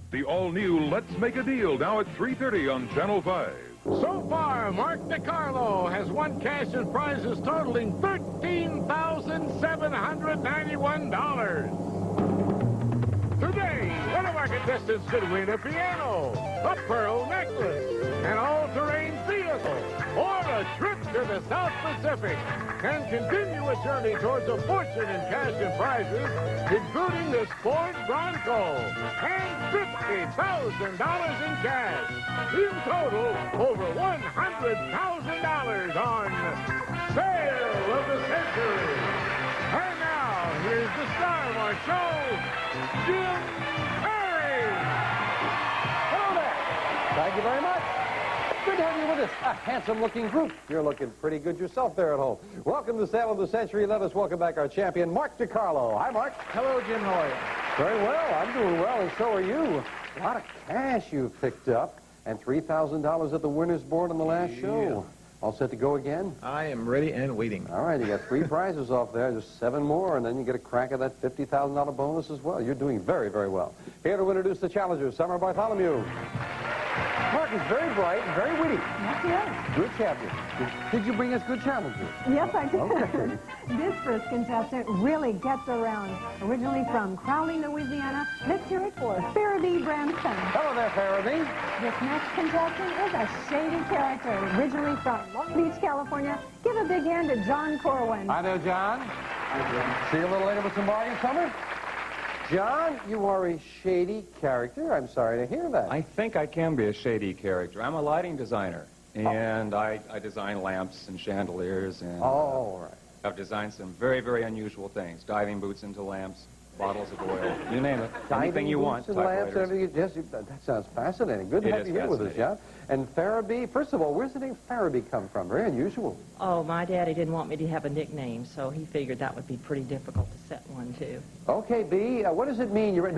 The all-new Let's Make a Deal, now at 3:30 on Channel 5. So far, Mark DeCarlo has won cash and prizes totaling $13,791. Today, one of our contestants could win a piano, a pearl necklace, an all-terrain vehicle, or a trip to the South Pacific, and continue a journey towards a fortune in cash and prizes, including the Ford Bronco and $50,000 in cash. In total, over $100,000 on Sale of the Century. And now, here's the star of our show, Jim Pharaby. Hello there. Thank you very much. Good to have you with us. A handsome-looking group. You're looking pretty good yourself there at home. Welcome to Sale of the Century. Let us welcome back our champion, Mark DeCarlo. Hi, Mark. Hello, Jim. How are you? Very well. I'm doing well, and so are you. A lot of cash you've picked up, and $3,000 at the winner's board on the last show. All set to go again? I am ready and waiting. All right, you got 3 prizes off there, just 7 more, and then you get a crack at that $50,000 bonus as well. You're doing very, very well. Here to introduce the challengers, Summer Bartholomew. Mark is very bright and very witty. Yes, he is. Good champion. Did you bring us good challengers? Yes, I did. Okay. This first contestant really gets around. Originally from Crowley, Louisiana, let's hear it for Pharaby Branson. Hello there, Pharaby. This next contestant is a shady character. Originally from Long Beach, California. Give a big hand to John Corwin. I know, John. See you a little later with some more, you, Summer? John, you are a shady character. I'm sorry to hear that. I think I can be a shady character. I'm a lighting designer, and I design lamps and chandeliers, and all right. I've designed some very, very unusual things. Diving boots into lamps, bottles of oil, you name it. Anything you want. Lamps, yes, that sounds fascinating. Good to have you here with us, John. And Pharaby, first of all, where's the name Pharaby come from? Very unusual. Oh, my daddy didn't want me to have a nickname, so he figured that would be pretty difficult to set one, too. Okay, B, what does it mean? What?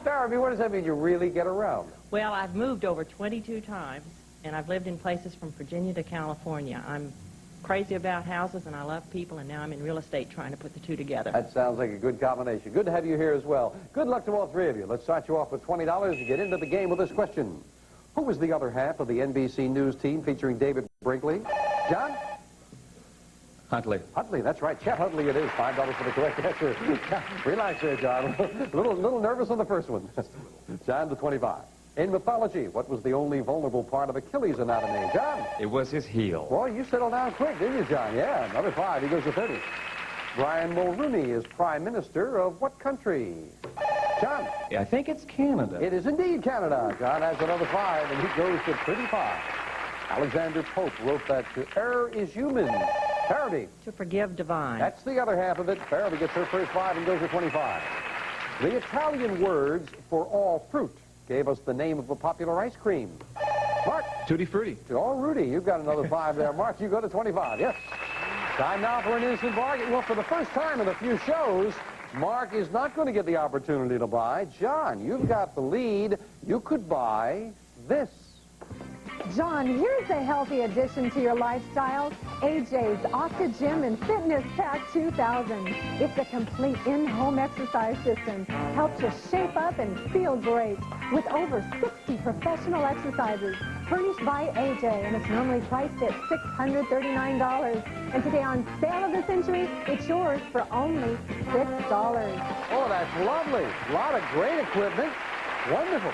Pharaby, what does that mean? You really get around? Well, I've moved over 22 times, and I've lived in places from Virginia to California. I'm crazy about houses, and I love people, and now I'm in real estate trying to put the two together. That sounds like a good combination. Good to have you here as well. Good luck to all 3 of you. Let's start you off with $20 to get into the game with this question. Who was the other half of the NBC News team featuring David Brinkley? John? Huntley. Huntley, that's right. Chet Huntley it is. $5 for the correct answer. Relax there, John. a little nervous on the first one. John to 25. In mythology, what was the only vulnerable part of Achilles' anatomy? John? It was his heel. Boy, you settled down quick, didn't you, John? Yeah, another 5. He goes to 30. Brian Mulrooney is Prime Minister of what country? John? Yeah, I think it's Canada. It is indeed Canada. John has another 5, and he goes to 35. Alexander Pope wrote that to err is human. Pharaby. To forgive divine. That's the other half of it. Pharaby gets her first 5 and goes to 25. The Italian words for all fruit gave us the name of a popular ice cream. Mark? Tutti Frutti. Oh, Rudy, you've got another 5 there. Mark, you go to 25. Yes. Time now for an instant bargain. Well, for the first time in a few shows, Mark is not going to get the opportunity to buy. John, you've got the lead. You could buy this. John, here's a healthy addition to your lifestyle. AJ's Octa Gym and Fitness Pack 2000. It's a complete in-home exercise system. Helps you shape up and feel great. With over 60 professional exercises. Furnished by AJ, and it's normally priced at $639. And today on Sale of the Century, it's yours for only $6. Oh, that's lovely. A lot of great equipment. Wonderful.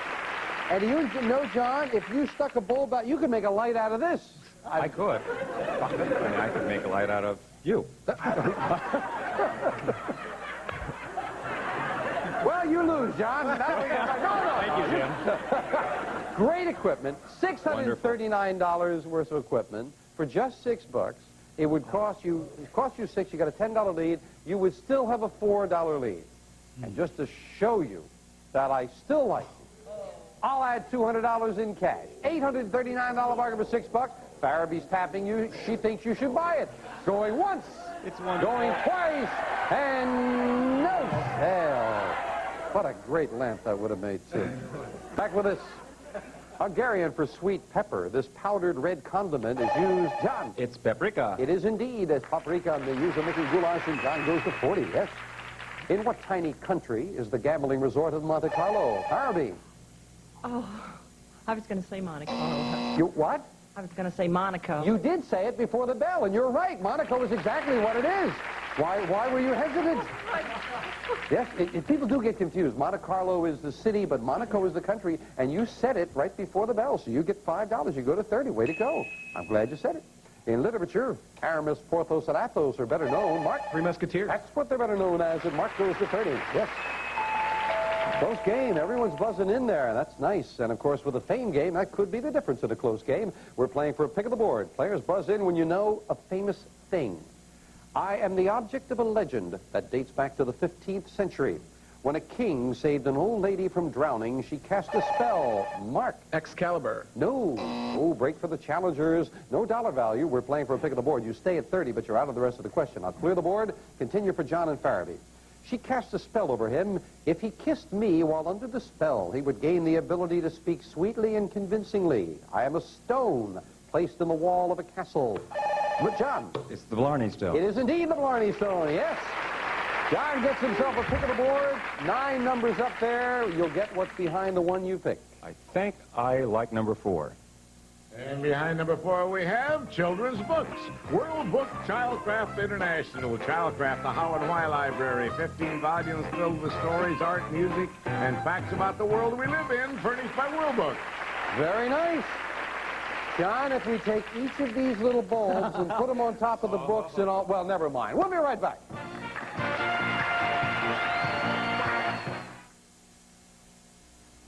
And you know, John, if you stuck a bulb out, you could make a light out of this. I could. I could make a light out of you. Well, you lose, John. No. Thank you, Jim. Great equipment. $639 worth of equipment for just $6. It would cost you $6. You got a $10 lead. You would still have a $4 lead. And just to show you that I still like you, I'll add $200 in cash. $839 bargain for $6. Pharaby's tapping you. She thinks you should buy it. Going once. It's wonderful. Going twice. And no sale. What a great lamp that would have made, too. Back with this. Hungarian for sweet pepper. This powdered red condiment is used, John. It's paprika. It is indeed. As paprika, and they use a making goulash, and John goes to 40, yes. In what tiny country is the gambling resort of Monte Carlo? Pharaby. Oh, I was going to say Monaco. You what? I was going to say Monaco. You did say it before the bell, and you're right. Monaco is exactly what it is. Why were you hesitant? Yes, people do get confused. Monte Carlo is the city, but Monaco is the country, and you said it right before the bell, so you get $5. You go to 30. Way to go. I'm glad you said it. In literature, Aramis, Porthos, and Athos are better known. Mark? Three Musketeers. That's what they're better known as, and Mark goes to 30. Yes. Close game. Everyone's buzzing in there. That's nice. And, of course, with a fame game, that could be the difference in a close game. We're playing for a pick of the board. Players buzz in when you know a famous thing. I am the object of a legend that dates back to the 15th century. When a king saved an old lady from drowning, she cast a spell. Mark? Excalibur. No. Oh, break for the challengers. No dollar value. We're playing for a pick of the board. You stay at 30, but you're out of the rest of the question. I'll clear the board. Continue for John and Pharaby. She cast a spell over him. If he kissed me while under the spell, he would gain the ability to speak sweetly and convincingly. I am a stone placed in the wall of a castle. But John? It's the Blarney Stone. It is indeed the Blarney Stone, yes. John gets himself a pick of the board. 9 numbers up there. You'll get what's behind the one you picked. I think I like number 4. And behind number 4, we have children's books. World Book Childcraft International. Childcraft, the How and Why Library. 15 volumes filled with stories, art, music, and facts about the world we live in, furnished by World Book. Very nice. John, if we take each of these little bulbs and put them on top of the books and all... Well, never mind. We'll be right back.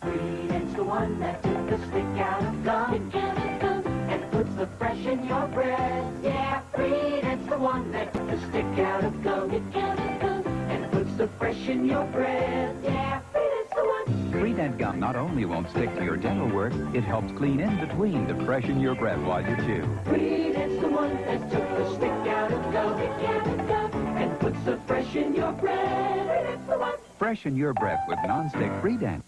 It's the one that took the stick out of gum and puts the fresh in your bread. Yeah, Freedom's the one that took the stick out of gum and puts the fresh in your bread. Yeah, Freedom's the one. Freedent gum not only won't stick to your dental work, it helps clean in between to freshen your breath while you chew. Freedom's the one that took the stick out of gum and puts the fresh in your bread. Freedom's the one. Freshen your breath with non-stick Freedent.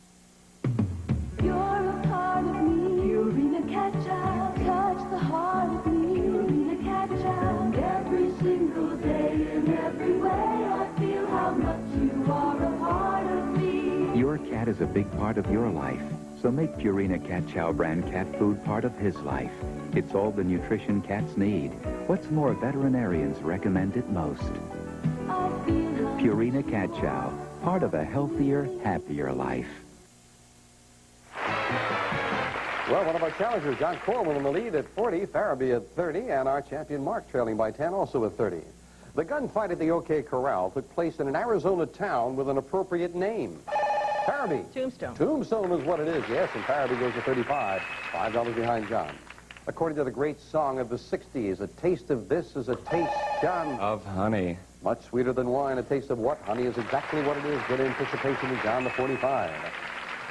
You're a part of me, Purina Cat Chow. Touch the heart of me, Purina Cat Chow. And every single day, in every way, I feel how much you are a part of me. Your cat is a big part of your life, so make Purina Cat Chow brand cat food part of his life. It's all the nutrition cats need. What's more, veterinarians recommend it most. I feel how Purina Cat Chow, part of a healthier, happier life. Well, one of our challengers, John Corwin, in the lead at 40, Pharaby at 30, and our champion Mark trailing by 10, also at 30. The gunfight at the OK Corral took place in an Arizona town with an appropriate name. Pharaby. Tombstone. Tombstone is what it is, yes, and Pharaby goes to 35, $5 behind John. According to the great song of the 60s, a taste of this is a taste, John. Of honey. Much sweeter than wine. A taste of what? Honey is exactly what it is. Good anticipation to John to 45.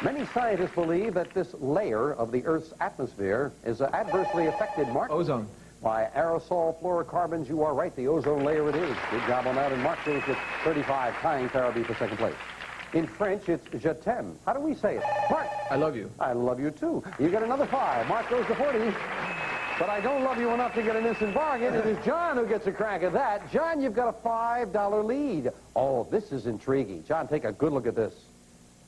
Many scientists believe that this layer of the Earth's atmosphere is adversely affected, Mark. Ozone. By aerosol fluorocarbons. You are right. The ozone layer it is. Good job on that. And Mark goes with 35, tying Pharaby for second place. In French, it's je t'aime. How do we say it? Mark. I love you. I love you, too. You get another 5. Mark goes to 40. But I don't love you enough to get an instant bargain. It is John who gets a crack at that. John, you've got a $5 lead. Oh, this is intriguing. John, take a good look at this.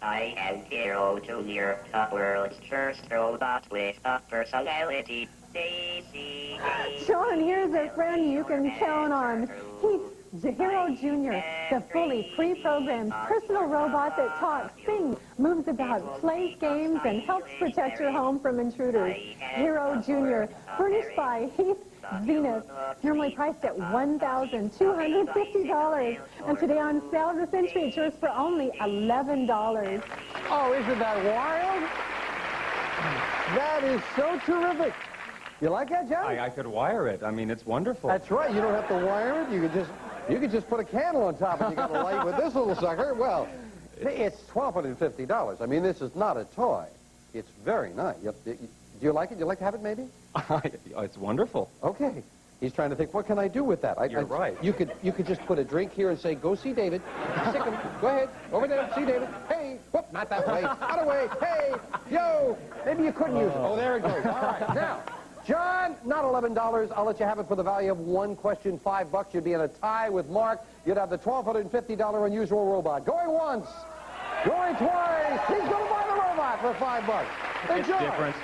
I am Hero Jr., the world's first robot with a personality. Daisy. John, here's a friend you can count on. He's Hero Jr., the fully pre-programmed personal robot that talks, sings, moves about, plays games, and helps protect your home from intruders. Hero Jr., furnished by Heath Zenith, normally priced at $1,250. And today on sale this entry, it's yours for only $11. Oh, isn't that wild? That is so terrific. You like that, John? I could wire it. I mean, it's wonderful. That's right. You don't have to wire it. You could just put a candle on top and you got a light with this little sucker. Well, it's $1,250. I mean, this is not a toy. It's very nice. Do you like it? Do you like to have it, maybe? It's wonderful. Okay. He's trying to think, what can I do with that? You're right. You could just put a drink here and say, go see David. Sick him. Go ahead. Over there. See David. Hey. Whoop. Not that way. Out of way. Hey. Yo. Maybe you couldn't use it. Oh, there it goes. All right. Now, John, not $11. I'll let you have it for the value of one question, $5. You'd be in a tie with Mark. You'd have the $1,250 unusual robot. Going once, going twice. He's going to buy the robot for $5. It's Enjoy. different.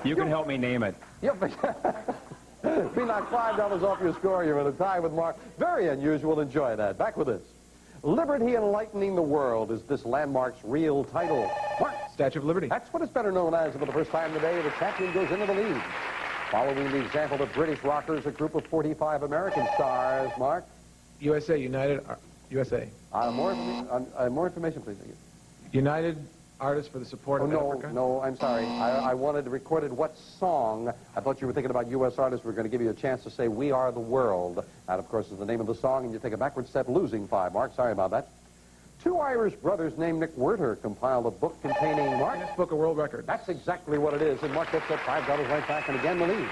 You can help me name it. Yep. Be knocked $5 off your score. You're in a tie with Mark. Very unusual. Enjoy that. Back with this. Liberty Enlightening the World is this landmark's real title. Mark. Statue of Liberty. That's what it's better known as. For the first time today, the champion goes into the lead. Following the example of British rockers, a group of 45 American stars. Mark? USA, United, USA. More information, please. United Artists for the Support of Africa. No, I'm sorry. I wanted recorded what song. I thought you were thinking about U.S. artists. We're going to give you a chance to say We Are the World. That, of course, is the name of the song, and you take a backward step, losing 5. Mark, sorry about that. Two Irish brothers named Nick Werter compiled a book containing, Mark? Guinness Book of World Records. That's exactly what it is, and Mark gets that $5 right back and again the lead.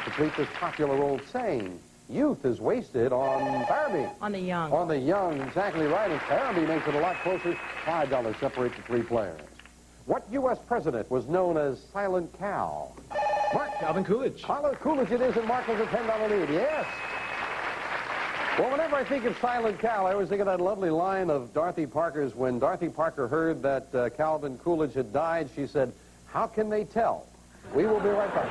To treat this popular old saying, youth is wasted on Pharaby. On the young. On the young, exactly right, and Pharaby makes it a lot closer. $5 separates the three players. What U.S. president was known as Silent Cal? Mark? Calvin Coolidge. Calvin Coolidge it is, and Mark has a $10 lead, yes. Well, whenever I think of Silent Cal, I always think of that lovely line of Dorothy Parker's. When Dorothy Parker heard that Calvin Coolidge had died, she said, how can they tell? We will be right back.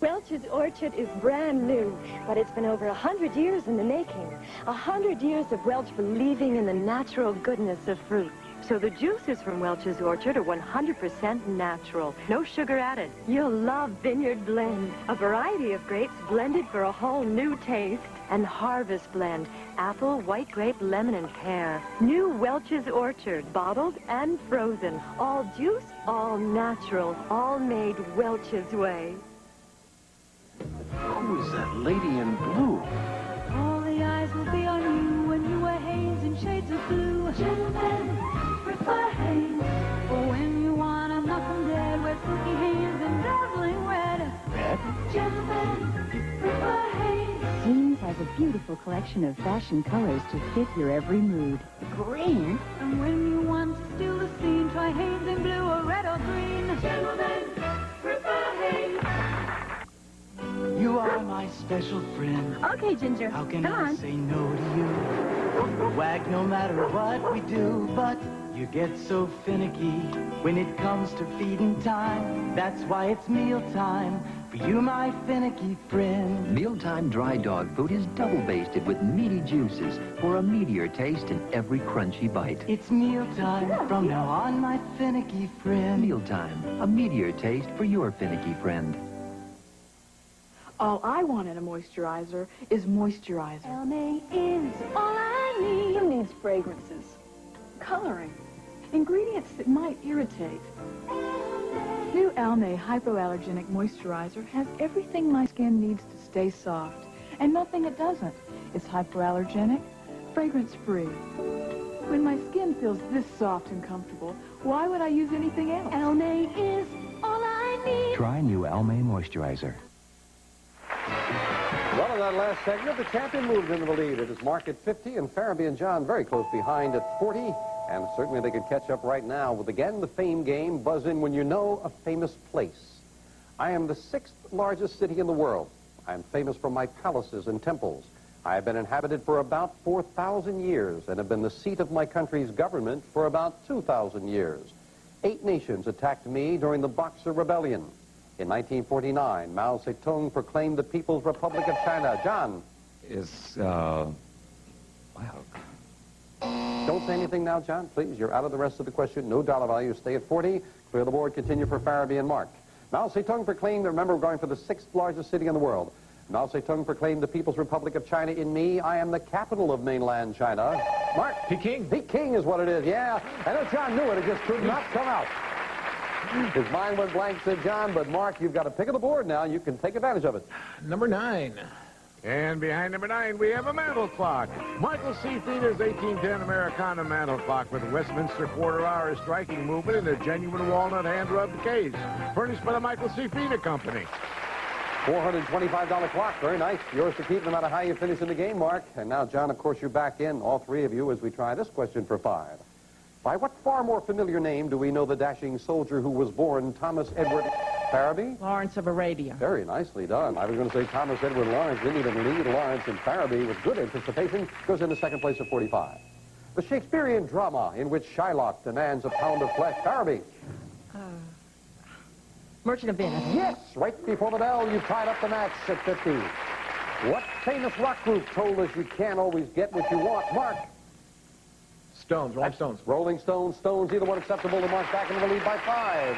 Welch's Orchard is brand new, but it's been over 100 years in the making. 100 years of Welch believing in the natural goodness of fruit. So the juices from Welch's Orchard are 100% natural. No sugar added. You'll love Vineyard Blend, a variety of grapes blended for a whole new taste. And Harvest Blend, apple, white grape, lemon, and pear. New Welch's Orchard, bottled and frozen. All juice, all natural, all made Welch's way. Who is that lady in blue? All the eyes will be on you when you wear Hanes in shades of blue. Gentlemen, prefer Hanes. For when you want to knock 'em dead, wear silky Hanes and dazzling red. Red? Gentlemen, prefer Hanes. Jeans has a beautiful collection of fashion colors to fit your every mood. Green? And when you want to steal the scene, try Hanes in blue or red or green. Gentlemen, prefer Hanes. You are my special friend. Okay, Ginger. How can Come I on. say no to you? Wag no matter what we do, but you get so finicky when it comes to feeding time. That's why it's mealtime for you, my finicky friend. Mealtime dry dog food is double basted with meaty juices for a meatier taste in every crunchy bite. It's mealtime from now on, my finicky friend. Mealtime, a meatier taste for your finicky friend. All I want in a moisturizer is moisturizer. Elme is all I need. Who needs fragrances? Coloring. Ingredients that might irritate. New Elme Hypoallergenic Moisturizer has everything my skin needs to stay soft, and nothing it doesn't. It's hypoallergenic, fragrance-free. When my skin feels this soft and comfortable, why would I use anything else? Elme is all I need. Try new Almay Moisturizer. Well, in that last segment, the champion moved into the lead. It is Mark at 50 and Pharaby and John very close behind at 40. And certainly they could catch up right now with, again, the fame game. Buzz in when you know a famous place. I am the 6th largest city in the world. I am famous for my palaces and temples. I have been inhabited for about 4,000 years and have been the seat of my country's government for about 2,000 years. 8 nations attacked me during the Boxer Rebellion. In 1949, Mao Zedong proclaimed the People's Republic of China. John? Wow. Don't say anything now, John, please. You're out of the rest of the question. No dollar value. Stay at 40. Clear the board. Continue for Pharaby and Mark. Mao Zedong proclaimed, remember, we're going for the 6th largest city in the world. Mao Zedong proclaimed the People's Republic of China. In me, I am the capital of mainland China. Mark? Peking. Peking is what it is, yeah. I know John knew it. It just could not come out. His mind went blank, said John, but Mark, you've got a pick of the board now. You can take advantage of it. Number 9. And behind number 9, we have a mantle clock. Michael C. Feeder's 1810 Americana mantle clock with a Westminster quarter-hour striking movement in a genuine walnut hand-rubbed case. Furnished by the Michael C. Feeder Company. $425 clock. Very nice. Yours to keep no matter how you finish in the game, Mark. And now, John, of course, you're back in, all three of you, as we try this question for 5. By what far more familiar name do we know the dashing soldier who was born Thomas Edward Pharaby? Lawrence of Arabia. Very nicely done. I was going to say Thomas Edward Lawrence. Didn't even lead Lawrence and Pharaby with good anticipation. Goes into second place at 45. The Shakespearean drama in which Shylock demands a pound of flesh. Pharaby. Merchant of Venice. Yes, right before the bell, you tied up the match at 50. What famous rock group told us you can't always get what you want? Mark. Stones, Rolling Stones. Rolling Stones, Stones, either one acceptable to Mark back into the lead by 5.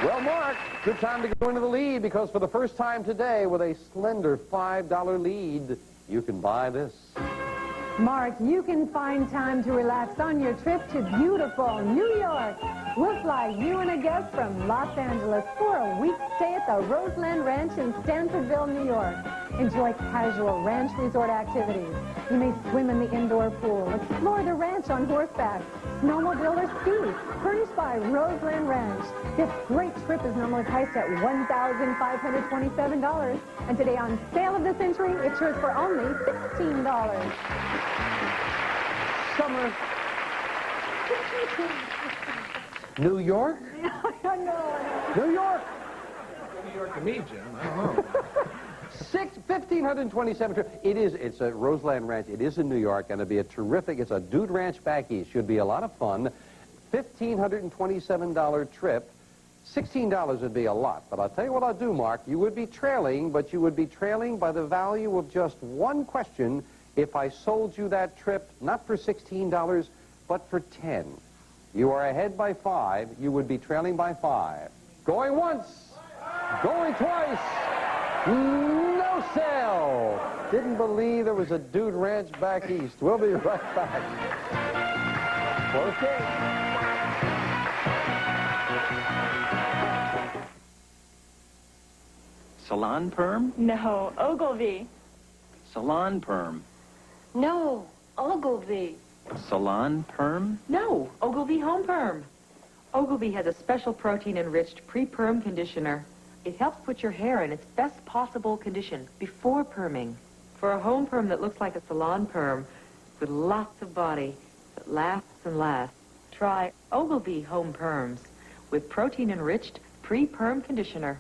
Well, Mark, good time to go into the lead because for the first time today, with a slender $5 lead, you can buy this. Mark, you can find time to relax on your trip to beautiful New York. We'll fly you and a guest from Los Angeles for a week stay at the Roseland Ranch in Stanfordville, New York. Enjoy casual ranch resort activities. You may swim in the indoor pool, explore the ranch on horseback, snowmobile or ski, furnished by Roseland Ranch. This great trip is normally priced at $1,527, and today on Sale of the Century, it's yours for only $16. Summer. New York? New York. New York to me, Jim. I don't know. 1,527. It's a Roseland Ranch. It is in New York, and it'll be a terrific, it's a dude ranch back east. Should be a lot of fun. $1,527 trip. $16 would be a lot, but I'll tell you what I'll do, Mark. You would be trailing, but you would be trailing by the value of just one question if I sold you that trip, not for $16, but for $10. You are ahead by 5. You would be trailing by 5. Going once. Going twice. No sale. Didn't believe there was a dude ranch back east. We'll be right back. Close game. Salon perm? No, Ogilvy. Salon perm. No, Ogilvy. Salon perm? No, Ogilvy Home Perm. Ogilvy has a special protein-enriched pre-perm conditioner. It helps put your hair in its best possible condition before perming. For a home perm that looks like a salon perm with lots of body that lasts and lasts, try Ogilvy Home Perms with protein-enriched pre-perm conditioner.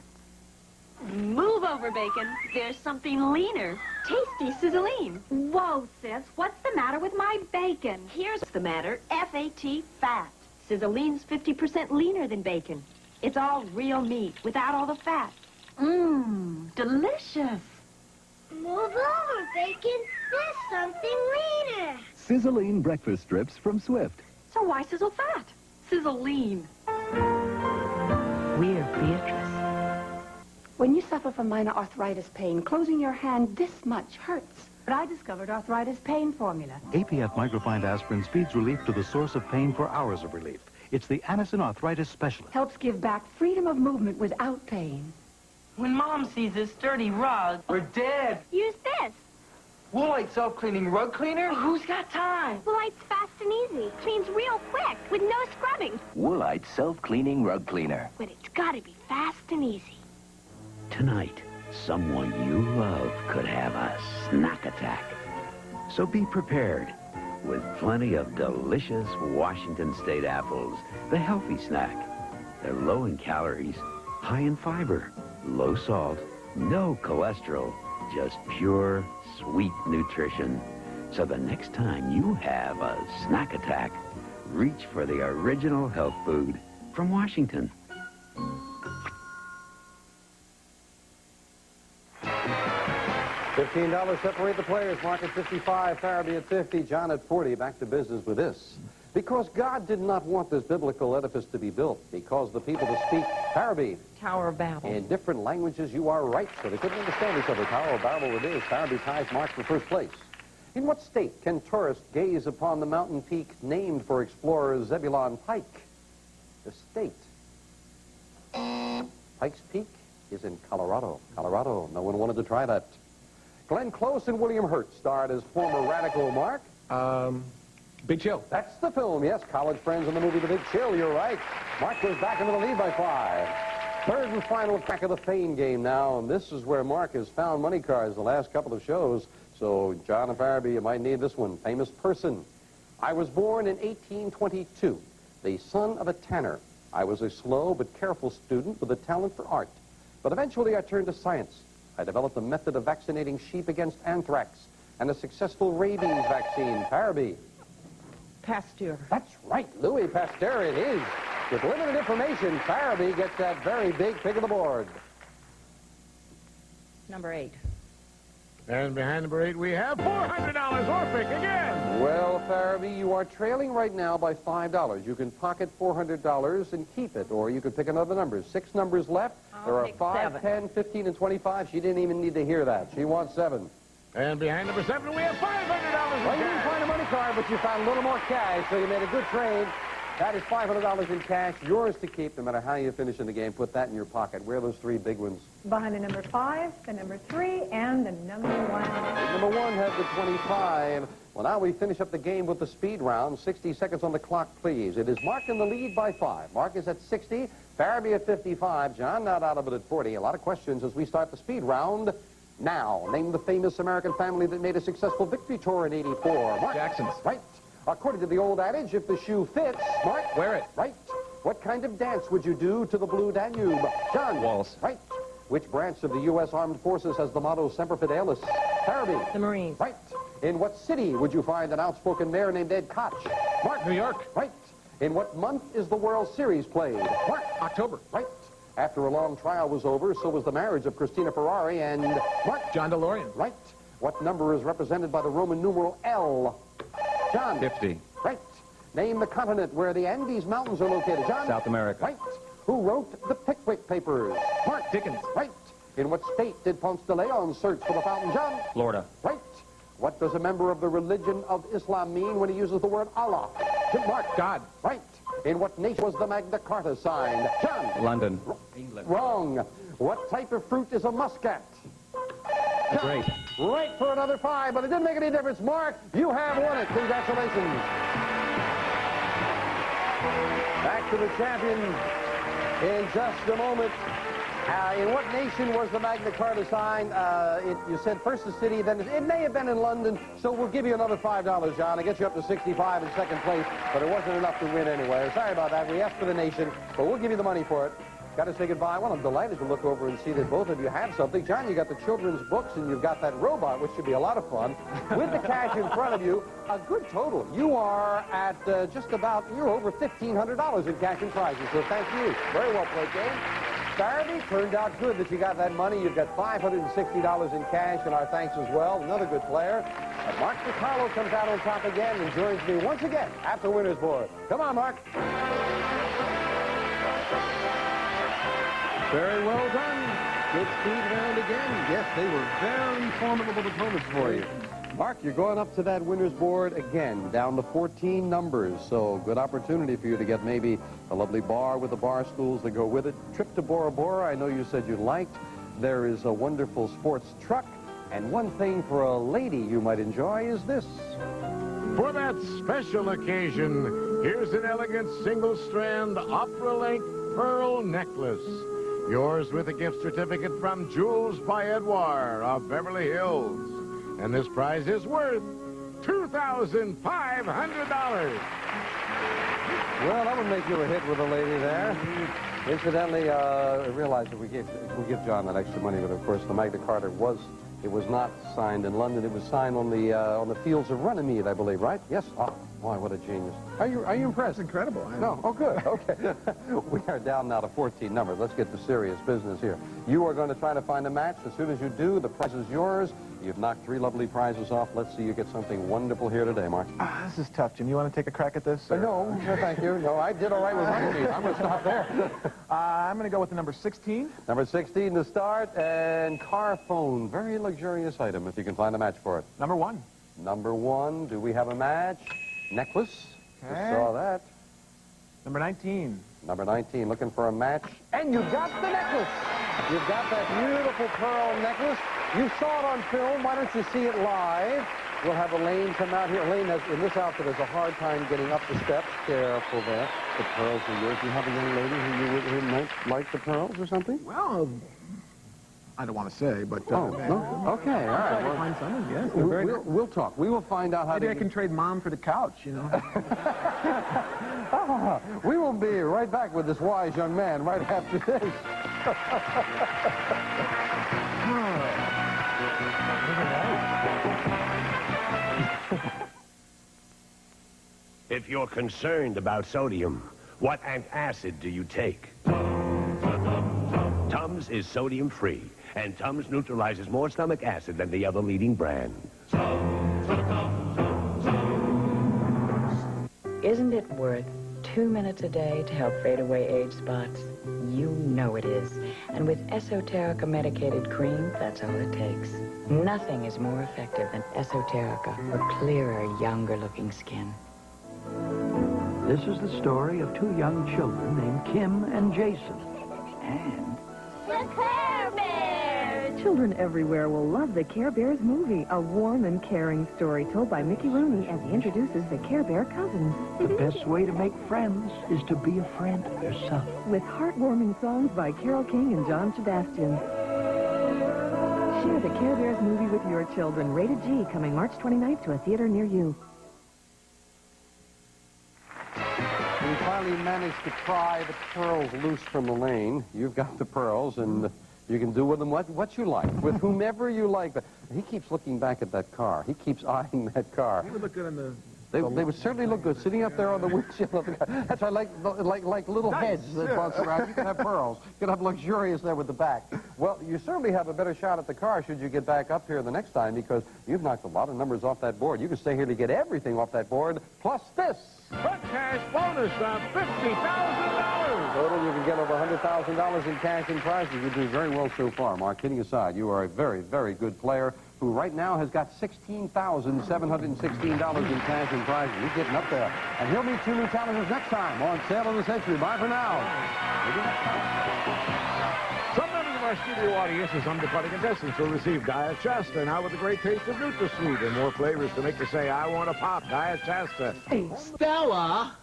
Move over, Bacon. There's something leaner. Tasty sizzling. Whoa, sis. What's the matter with my bacon? Here's what's the matter. F-A-T, fat. Sizzline's 50% leaner than bacon. It's all real meat without all the fat. Mmm, delicious. Move over, Bacon. There's something leaner. Sizzling breakfast strips from Swift. So why sizzle fat? Sizzle lean. We're Beatrice. When you suffer from minor arthritis pain, closing your hand this much hurts. But I discovered Arthritis Pain Formula. APF microfined aspirin speeds relief to the source of pain for hours of relief. It's the Anacin Arthritis Specialist. Helps give back freedom of movement without pain. When Mom sees this dirty rug, we're dead. Use this. Woolite self-cleaning rug cleaner? Who's got time? Woolite's fast and easy. Cleans real quick with no scrubbing. Woolite self-cleaning rug cleaner. But it's gotta be fast and easy. Tonight, someone you love could have a snack attack. So be prepared with plenty of delicious Washington State apples, the healthy snack. They're low in calories, high in fiber, low salt, no cholesterol, just pure, sweet nutrition. So the next time you have a snack attack, reach for the original health food from Washington. $15 separate the players. Mark at 55, Pharaby at 50, John at 40. Back to business with this. Because God did not want this biblical edifice to be built. Because the people to speak Pharaby. Tower of Babel. In different languages, you are right. So they couldn't understand each other. Tower of Babel it is. Pharaby ties Mark for first place. In what state can tourists gaze upon the mountain peak named for explorer Zebulon Pike? The state. Pike's Peak is in Colorado. Colorado. No one wanted to try that. Glenn Close and William Hurt starred as former radical Mark. Big Chill. That's the film, yes. College friends in the movie The Big Chill, you're right. Mark goes back into the lead by 5. Third and final crack of the fame game now, and this is where Mark has found money cards the last couple of shows. So, John and Pharaby, you might need this one. Famous person. I was born in 1822, the son of a tanner. I was a slow but careful student with a talent for art. But eventually I turned to science. I developed a method of vaccinating sheep against anthrax and a successful rabies vaccine, Pharaby. Pasteur. That's right, Louis Pasteur it is. With limited information, Pharaby gets that very big pick of the board. Number 8. And behind number 8, we have $400 Orphic again. Well, Pharaby, you are trailing right now by $5. You can pocket $400 and keep it, or you could pick another number. 6 numbers left. There are 5, 7. 10, 15, and 25. She didn't even need to hear that. She wants 7. And behind number 7, we have $500 Well, you didn't find a money card, but you found a little more cash, so you made a good trade. That is $500 in cash, yours to keep, no matter how you finish in the game. Put that in your pocket. Where are those 3 big ones? Behind the number 5, the number 3, and the number 1. Number 1 had the 25. Well, now we finish up the game with the speed round. 60 seconds on the clock, please. It is Mark in the lead by 5. Mark is at 60, Pharaby at 55, John not out of it at 40. A lot of questions as we start the speed round now. Name the famous American family that made a successful victory tour in '84. Mark. Jackson's. Right. According to the old adage, if the shoe fits, Mark. Wear it. Right. What kind of dance would you do to the Blue Danube? John. Waltz. Right. Which branch of the U.S. Armed Forces has the motto Semper Fidelis? Pharaby. The Marines. Right. In what city would you find an outspoken mayor named Ed Koch? Mark. New York. Right. In what month is the World Series played? Mark. October. Right. After a long trial was over, so was the marriage of Christina Ferrari and Mark. John DeLorean. Right. What number is represented by the Roman numeral L? John. 50. Right. Name the continent where the Andes Mountains are located. John. South America. Right. Who wrote the Pickwick Papers? Mark. Dickens. Right. In what state did Ponce de Leon search for the fountain? John. Florida. Right. What does a member of the religion of Islam mean when he uses the word Allah? Mark. God. Right. In what nation was the Magna Carta signed? John. London. England. Wrong. What type of fruit is a muscat? Great. Right for another 5, but it didn't make any difference. Mark, you have won it. Congratulations. Back to the champion in just a moment. In what nation was the Magna Carta signed? You said first the city, then it may have been in London, so we'll give you another $5, John. It gets you up to 65 in second place, but it wasn't enough to win anyway. Sorry about that. We asked for the nation, but we'll give you the money for it. Got to say goodbye. Well, I'm delighted to look over and see that both of you have something. John, you got the children's books, and you've got that robot, which should be a lot of fun. With the cash in front of you, a good total. You are at you're over $1,500 in cash and prizes, so thank you. Very well played, game. Pharaby, turned out good that you got that money. You've got $560 in cash, and our thanks as well. Another good player. And Mark DeCarlo comes out on top again and joins me once again at the winner's board. Come on, Mark. Very well done. Good speed round again. Yes, they were very formidable opponents for you. Mark, you're going up to that winner's board again, down to 14 numbers. So good opportunity for you to get maybe a lovely bar with the bar stools that go with it. Trip to Bora Bora, I know you said you liked. There is a wonderful sports truck. And one thing for a lady you might enjoy is this. For that special occasion, here's an elegant single-strand opera-length pearl necklace. Yours with a gift certificate from Jewels by Edouard of Beverly Hills. And this prize is worth $2,500. Well, that would make you a hit with a lady there. Incidentally, I realize that we give John that extra money, but of course the Magna Carta was not signed in London. It was signed on the fields of Runnymede, I believe, right? Yes. Oh, boy, what a genius. Are you impressed? That's incredible. No. Oh, good. Okay. We are down now to 14 numbers. Let's get to serious business here. You are going to try to find a match. As soon as you do, the prize is yours. You've knocked 3 lovely prizes off. Let's see you get something wonderful here today, Mark. This is tough, Jim. You want to take a crack at this? No, thank you. No, I did all right with my team. I'm going to stop there. I'm going to go with the number 16. Number 16 to start, and car phone. Very luxurious item if you can find a match for it. Number 1. Number 1. Do we have a match? Necklace. Okay. Just saw that. Number 19. Number 19, looking for a match. And you got the necklace. You've got that beautiful pearl necklace. You saw it on film. Why don't you see it live? We'll have Elaine come out here. Elaine, in this outfit, has a hard time getting up the steps. Careful there. The pearls are yours. Do you have a young lady who might like the pearls or something? Well, I don't want to say, but... Oh, no? Okay, all right. I'll try to Well, find something, yes. They're very nice. we'll talk. We will find out how Maybe to... I can trade Mom for the couch, you know. We will be right back with this wise young man right after this. If you're concerned about sodium, what antacid do you take? Tums is sodium-free, and Tums neutralizes more stomach acid than the other leading brand. Isn't it worth 2 minutes a day to help fade away age spots? You know it is. And with Esoterica medicated cream, that's all it takes. Nothing is more effective than Esoterica for clearer, younger-looking skin. This is the story of two young children named Kim and Jason. And The Care Bears! Children everywhere will love the Care Bears movie, a warm and caring story told by Mickey Rooney as he introduces the Care Bear cousins. the best way to make friends is to be a friend yourself. With heartwarming songs by Carole King and John Sebastian. Share the Care Bears movie with your children. Rated G, coming March 29th to a theater near you. We finally managed to pry the pearls loose from Elaine. You've got the pearls, and you can do with them what you like, with whomever you like. But he keeps looking back at that car. He keeps eyeing that car. They would look good in the... They would certainly look good sitting up there on the windshield of the car. That's why like little heads that bounce around. You can have pearls. You can have luxurious there with the back. Well, you certainly have a better shot at the car should you get back up here the next time, because you've knocked a lot of numbers off that board. You can stay here to get everything off that board, plus this. Front cash bonus of $50,000. Total, you can get over $100,000 in cash and prizes. You're doing very well so far. Mark, kidding aside, you are a very, very good player who right now has got $16,716 in cash and prizes. He's getting up there. And he'll meet two new challengers next time on Sale of the Century. Bye for now. Some members of our studio audience and some departing contestants will receive Diet Shasta, now with the great taste of NutraSweet and more flavors to make you say, I want a pop. Diet Shasta. Hey, Stella!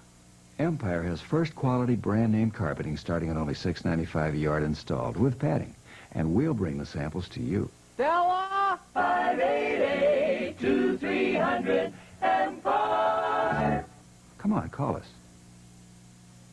Empire has first-quality brand-name carpeting starting at only $6.95 a yard installed with padding. And we'll bring the samples to you. Stella! 588-2305. Come on, call us.